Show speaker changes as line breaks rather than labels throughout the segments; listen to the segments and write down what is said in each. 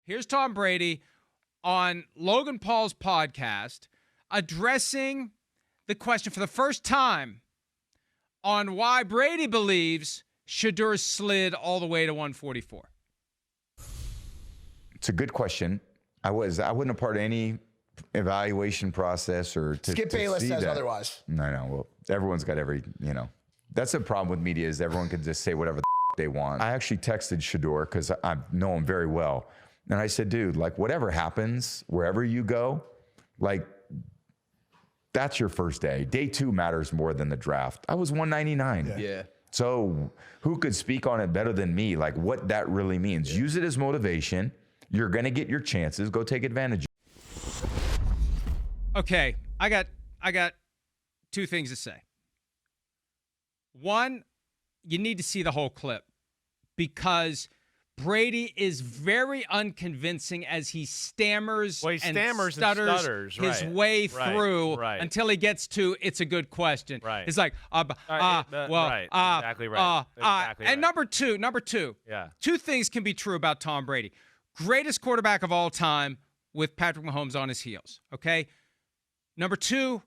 Here's Tom Brady on Logan Paul's podcast addressing the question for the first time on why Brady believes Shedeur slid all the way to 144.
It's a good question. I wasn't a part of any evaluation process or to
Skip Bayless
see
says
that.
otherwise.
No. Well, everyone's got that's the problem with media is everyone can just say whatever the they want. I actually texted Shedeur because I know him very well. And I said, dude, like whatever happens, wherever you go, like that's your first day. Day 2 matters more than the draft. I was 199.
Yeah.
So who could speak on it better than me? Like what that really means. Use it as motivation. You're going to get your chances. Go take advantage.
Okay, I got 2 things to say. One, you need to see the whole clip because Brady is very unconvincing as he stammers,
and stutters
his way through until he gets to it's a good question.
Right.
It's like
exactly right.
And number two.
Yeah.
2 things can be true about Tom Brady. Greatest quarterback of all time with Patrick Mahomes on his heels. Okay. Number 2,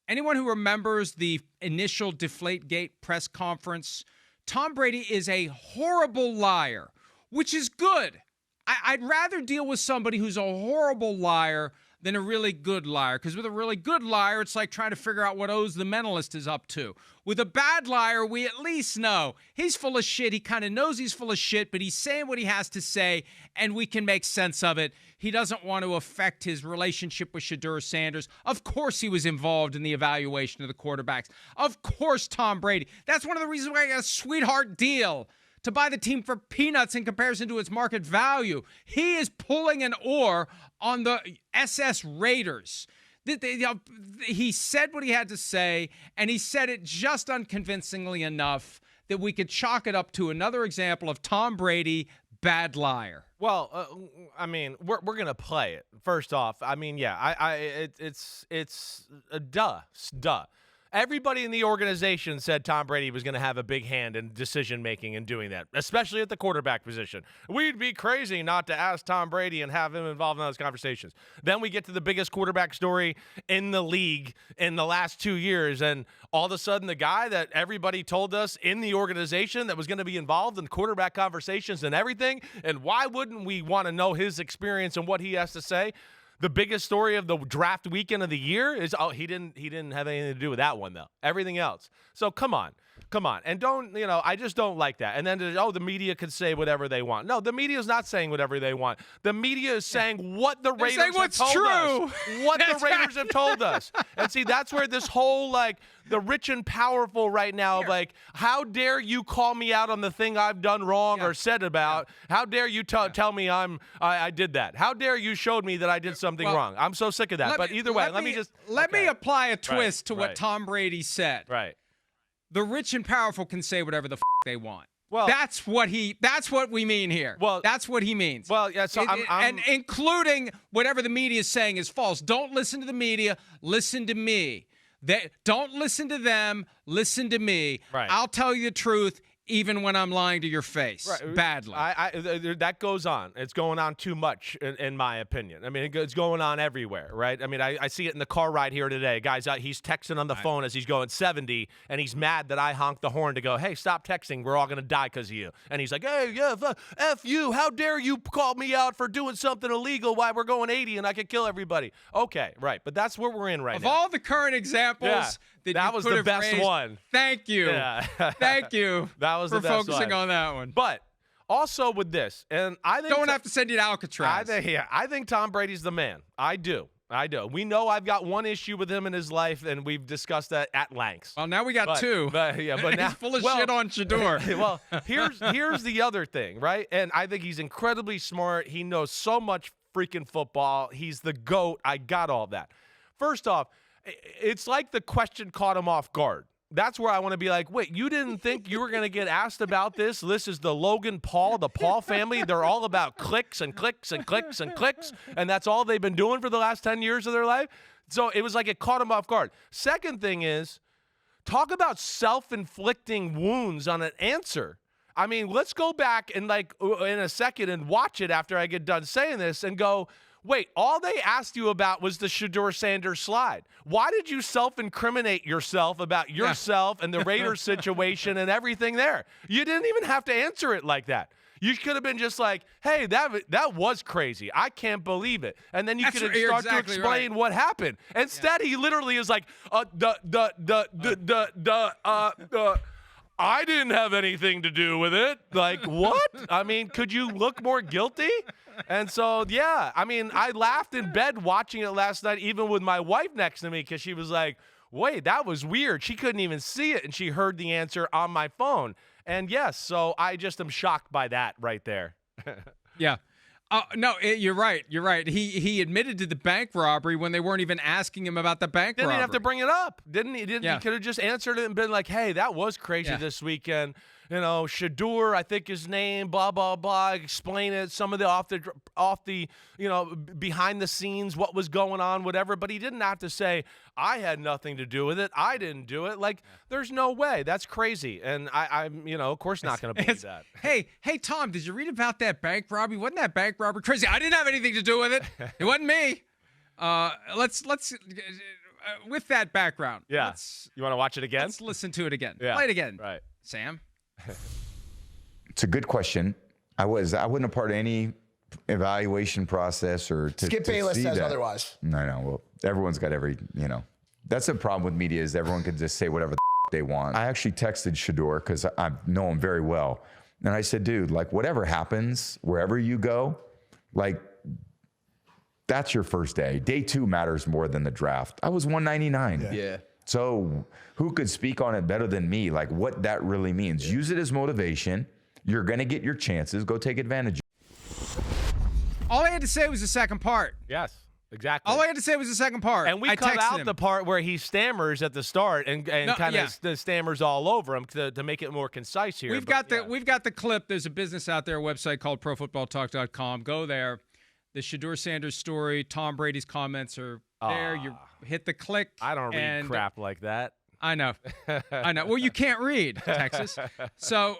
anyone who remembers the initial Deflategate press conference, Tom Brady is a horrible liar, which is good. I'd rather deal with somebody who's a horrible liar than a really good liar, because with a really good liar, it's like trying to figure out what Oz the Mentalist is up to. With a bad liar, we at least know he's full of shit. He kind of knows he's full of shit, but he's saying what he has to say, and we can make sense of it. He doesn't want to affect his relationship with Shedeur Sanders. Of course he was involved in the evaluation of the quarterbacks. Of course Tom Brady. That's one of the reasons why I got a sweetheart deal to buy the team for peanuts in comparison to its market value. He is pulling an oar on the SS Raiders. He said what he had to say, and he said it just unconvincingly enough that we could chalk it up to another example of Tom Brady, bad liar.
Well, I mean, we're gonna play it. First off, I mean, yeah, it's duh. Everybody in the organization said Tom Brady was going to have a big hand in decision-making and doing that, especially at the quarterback position. We'd be crazy not to ask Tom Brady and have him involved in those conversations. Then we get to the biggest quarterback story in the league in the last 2 years, and all of a sudden the guy that everybody told us in the organization that was going to be involved in quarterback conversations and everything, and why wouldn't we want to know his experience and what he has to say? The biggest story of the draft weekend of the year is he didn't have anything to do with that one though. Everything else. So come on. And don't, I just don't like that. And then the media could say whatever they want. No, the media is not saying whatever they want. The media is saying what the Raiders have told us. What the Raiders have told us. And see, that's where this whole the rich and powerful right now, how dare you call me out on the thing I've done wrong or said about? How dare you tell me I did that? How dare you showed me that I did something wrong? I'm so sick of that. But either way, let me
apply a twist to what Tom Brady said.
Right.
The rich and powerful can say whatever the they want.
Well,
that's what we mean here.
Well,
that's what he means.
Well, yeah. So
and including whatever the media is saying is false. Don't listen to the media. Listen to me. Don't listen to them. Listen to me.
Right.
I'll tell you the truth, even when I'm lying to your face, badly.
That goes on. It's going on too much, in my opinion. I mean, it's going on everywhere, right? I mean, I see it in the car ride here today. Guys, he's texting on the phone as he's going 70, and he's mad that I honked the horn to go, hey, stop texting. We're all going to die because of you. And he's like, hey, yeah, F you. How dare you call me out for doing something illegal while we're going 80 and I could kill everybody? Okay, right. But that's where we're in right now.
Of all the current examples
that was the best
raised,
one.
Thank you.
Yeah.
Thank you.
That was
for
the best
focusing
one.
on that one.
But also with this, and I think
don't have to send you to Alcatraz.
I think Tom Brady's the man. I do. We know I've got one issue with him in his life, and we've discussed that at length.
Well, now we got 2.
But now
he's full of shit on Shedeur.
Well, here's the other thing, right? And I think he's incredibly smart. He knows so much freaking football. He's the GOAT. I got all that. First off, it's like the question caught him off guard. That's where I want to be like, wait, you didn't think you were going to get asked about this? This is the Logan Paul, the Paul family. They're all about clicks and clicks and clicks and clicks, and that's all they've been doing for the last 10 years of their life. So it was like it caught him off guard. Second thing is, talk about self-inflicting wounds on an answer. I mean, let's go back and in a second and watch it after I get done saying this and go, wait, all they asked you about was the Shedeur Sanders slide. Why did you self-incriminate yourself about yourself and the Raiders situation and everything there? You didn't even have to answer it like that. You could have been just like, hey, that was crazy. I can't believe it. And then you could start to explain what happened. Instead, he literally is like, I didn't have anything to do with it. Like, what? I mean, could you look more guilty? And so, yeah, I mean, I laughed in bed watching it last night, even with my wife next to me, because she was like, wait, that was weird. She couldn't even see it, and she heard the answer on my phone. And yes, so I just am shocked by that right there.
Yeah. No, you're right. You're right. He admitted to the bank robbery when they weren't even asking him about the bank robbery.
Didn't have to bring it up, didn't he? He could have just answered it and been like, hey, that was crazy this weekend. You know, Shedeur, I think his name, blah, blah, blah, explain it, some of the off the, you know, behind the scenes, what was going on, whatever. But he didn't have to say, I had nothing to do with it. I didn't do it. Like, there's no way. That's crazy. And I'm, you know, of course not going to believe that.
Hey, Tom, did you read about that bank robbery? Wasn't that bank robbery crazy? I didn't have anything to do with it. It wasn't me. Let's with that background.
Yeah. You want to watch it again?
Let's listen to it again.
Yeah.
Play it again.
Right.
Sam?
It's a good question. I wasn't a part of any evaluation process or to
Skip Bayless
see
says
that.
otherwise.
No. Well, everyone's got that's the problem with media is everyone can just say whatever they want. I actually texted Shedeur because I know him very well. And I said, dude, like whatever happens, wherever you go, like that's your first day. Day 2 matters more than the draft. I was 199.
Yeah.
So who could speak on it better than me? Like what that really means. Use it as motivation. You're going to get your chances. Go take advantage.
All I had to say was the second part.
Yes, exactly.
All I had to say was the second part.
And we cut out the part where he stammers at the start and kind of stammers all over him to make it more concise here.
We've got the clip. There's a business out there, a website called ProFootballTalk.com. Go there. The Shedeur Sanders story, Tom Brady's comments are there. You hit the click.
I don't read crap like that.
I know. Well, you can't read, Texas. So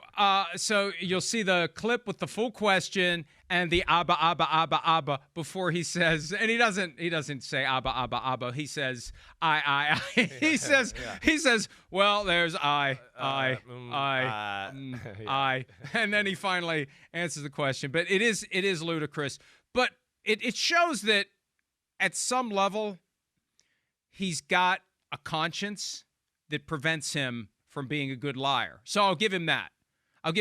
you'll see the clip with the full question and the abba before he says, and he doesn't say abba. He says I. He says, well, there's I, and then he finally answers the question. But it is ludicrous. But it shows that at some level he's got a conscience that prevents him from being a good liar. So I'll give him that.
I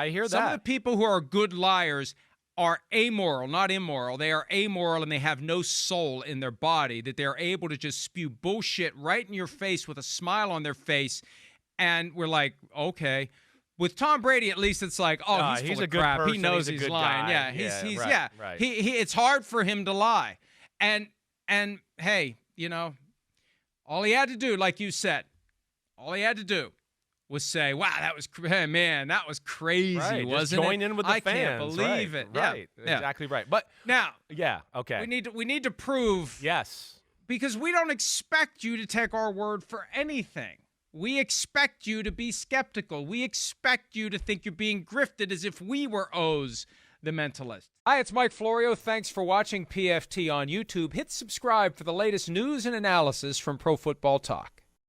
hear that.
Some of the people who are good liars are amoral, not immoral. They are amoral and they have no soul in their body, that they're able to just spew bullshit right in your face with a smile on their face. And we're like, okay. With Tom Brady, at least it's like, oh, he's full of crap.
Person.
He knows he's lying.
Guy.
Yeah, he's
right.
It's hard for him to lie. And hey, you know, all he had to do, like you said, was say, wow, that was crazy,
right.
wasn't
Just
it?
join in with the
fans. I can't believe it.
Right.
Yeah.
Exactly right. But
now,
yeah, okay.
We need to prove.
Yes.
Because we don't expect you to take our word for anything. We expect you to be skeptical. We expect you to think you're being grifted as if we were O's, the mentalist. Hi, it's Mike Florio. Thanks for watching PFT on YouTube. Hit subscribe for the latest news and analysis from Pro Football Talk.